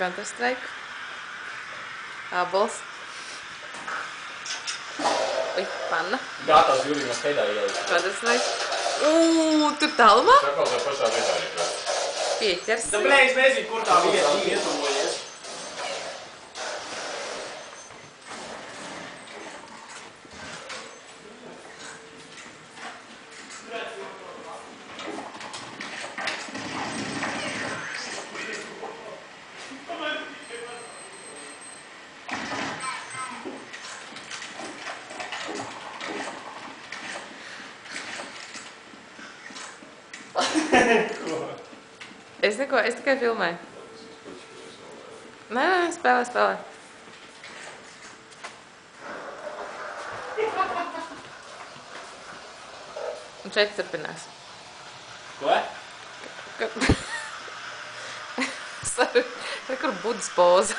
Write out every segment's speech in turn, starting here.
Counter-Strike. Ābols. Ui, panna. Gatavs Jurijam pēdā ielikt. Counter-Strike. Tur tālumā? Šakal tā pašā vietā ir. Pieķers. Da, blē, es nezinu, kur tā vieta ietuvojies. Es tikai filmēju. Nē, spēlē. Un šeit turpinās. Ko? Sorry, kur budas poza.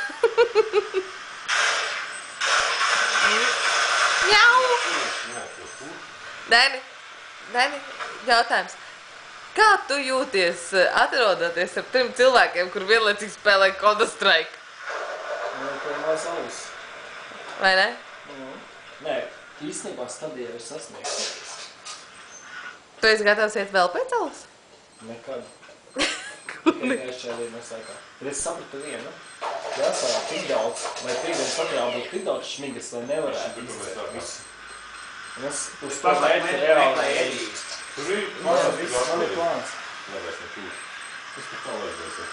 Jau! Dani, jautājums. Kā tu jūties atrodoties ar 3 cilvēkiem, kur vienlaicīgi spēlē Counter-Strike? Pirmais alus. Vai ne? Nē, īstenībā stadija ir sasniegta. Tu esi gatavs iet vēl pēc alus? Nekad. Tikai šajā dienas laikā. Bet es sapratu vienu. Jāsārā tik daudz, lai pīdienas materiāli būtu tik daudz šmigas, lai nevarētu izcēt visu. Un es uz to mērķi reāli ēdīju. Tur ir Man ir plāns. Nevēs nekūs. Tas pat tā vajadzēs.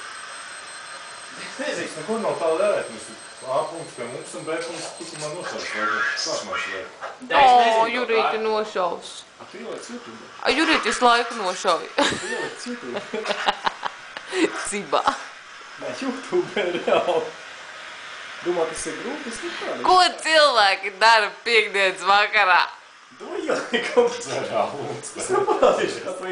Nezinu. Neko nav tā darēt. Mums ir A punkts pie mums un B punkts tukumā nošaus. Sākumā šeit. Jurīti nošaus. Tu ieliec YouTube. Jurīti visu laiku nošauj. Tu ieliec YouTube. Cibā. Nē, YouTube ir reāli. Domā, tas ir grūti, es nekādi. Ko cilvēki dara piekdienas vakarā? Tu ieliekam. Zerā, lūdzu. Es neparādīšu, kā tu